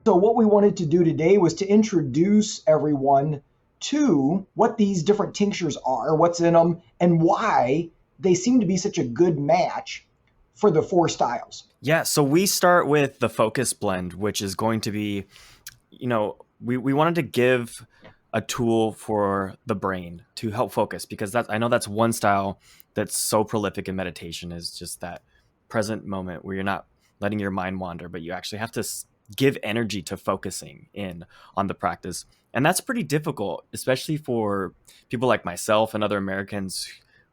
So what we wanted to do today was to introduce everyone to what these different tinctures are, what's in them, and why they seem to be such a good match for the 4 styles. Yeah, so we start with the focus blend, which is going to be, we wanted to give a tool for the brain to help focus, because I know that's one style that's so prolific in meditation, is just that present moment where you're not letting your mind wander, but you actually have to give energy to focusing in on the practice. And that's pretty difficult, especially for people like myself and other Americans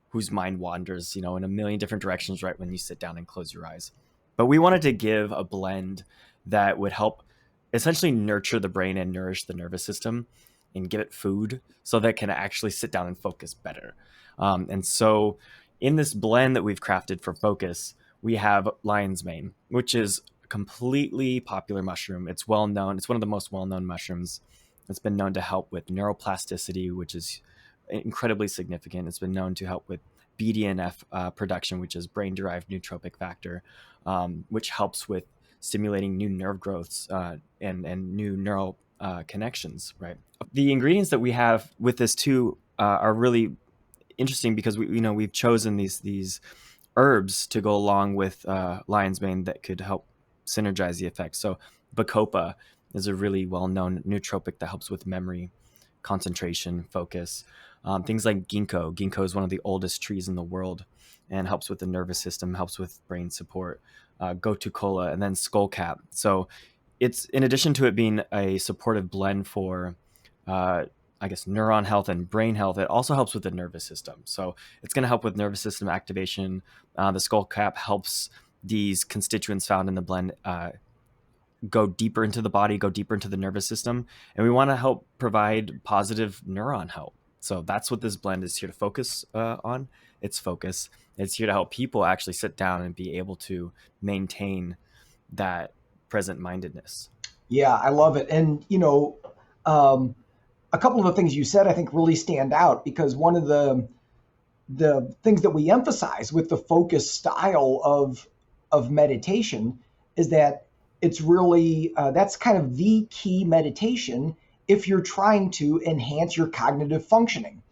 whose mind wanders, in a million different directions right when you sit down and close your eyes. But we wanted to give a blend that would help essentially nurture the brain and nourish the nervous system and give it food so that it can actually sit down and focus better. And so in this blend that we've crafted for focus, we have lion's mane, which is a completely popular mushroom. It's well known. It's one of the most well-known mushrooms. It's been known to help with neuroplasticity, which is incredibly significant. It's been known to help with BDNF production, which is brain-derived nootropic factor, which helps with stimulating new nerve growths and new neural connections. Right. The ingredients that we have with this too are really interesting, because we've chosen these herbs to go along with lion's mane that could help synergize the effects. So Bacopa is a really well-known nootropic that helps with memory, concentration, focus. Things like Gingko. Gingko is one of the oldest trees in the world and helps with the nervous system, helps with brain support. Gotu Kola, and then Skullcap. So it's, in addition to it being a supportive blend for, neuron health and brain health, it also helps with the nervous system. So it's going to help with nervous system activation. The Skullcap helps these constituents found in the blend go deeper into the body, go deeper into the nervous system. And we want to help provide positive neuron health. So that's what this blend is here to focus on. It's focus. It's here to help people actually sit down and be able to maintain that present mindedness. Yeah, I love it. And, a couple of the things you said, I think, really stand out, because one of the things that we emphasize with the focus style of meditation is that it's really, that's kind of the key meditation if you're trying to enhance your cognitive functioning.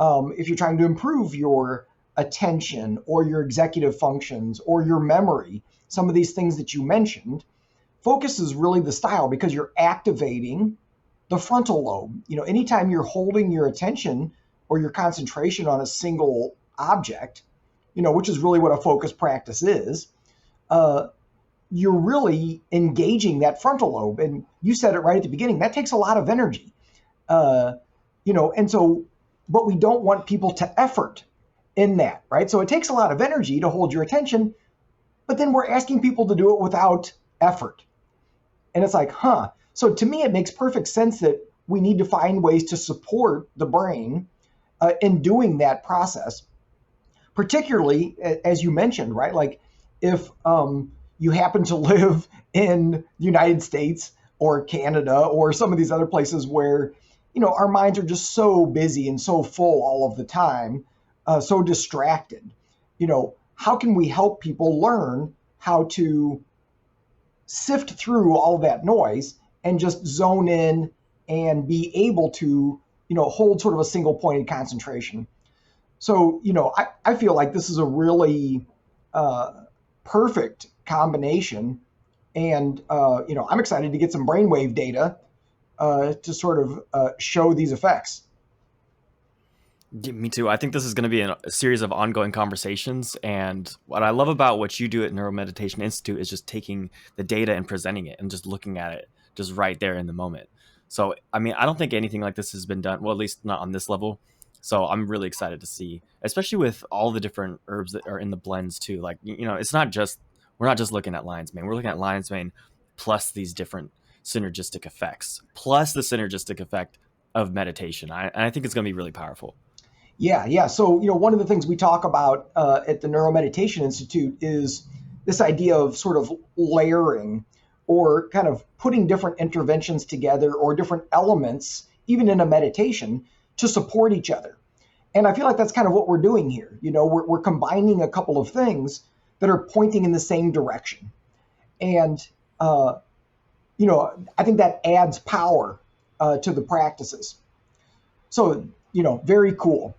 If you're trying to improve your attention or your executive functions or your memory, some of these things that you mentioned, focus is really the style, because you're activating the frontal lobe. Anytime you're holding your attention or your concentration on a single object, which is really what a focus practice is, you're really engaging that frontal lobe. And you said it right at the beginning, that takes a lot of energy. And so, but we don't want people to effort in that, right? So it takes a lot of energy to hold your attention, but then we're asking people to do it without effort. And it's like, So to me, it makes perfect sense that we need to find ways to support the brain in doing that process, particularly, as you mentioned, right? Like if you happen to live in the United States or Canada or some of these other places where, our minds are just so busy and so full all of the time, so distracted, how can we help people learn how to sift through all that noise and just zone in and be able to, hold sort of a single pointed concentration? So, I feel like this is a really perfect combination. And, I'm excited to get some brainwave data to sort of show these effects. Yeah, me too. I think this is going to be a series of ongoing conversations. And what I love about what you do at NeuroMeditation Institute is just taking the data and presenting it and just looking at it just right there in the moment. So, I don't think anything like this has been done, well, at least not on this level. So I'm really excited to see, especially with all the different herbs that are in the blends too. Like, it's not just, we're not just looking at lion's mane. We're looking at lion's mane plus these different synergistic effects, plus the synergistic effect of meditation. I think it's going to be really powerful. Yeah. So, one of the things we talk about at the NeuroMeditation Institute is this idea of sort of layering, or kind of putting different interventions together or different elements, even in a meditation, to support each other. And I feel like that's kind of what we're doing here. We're combining a couple of things that are pointing in the same direction. And I think that adds power to the practices. So, very cool.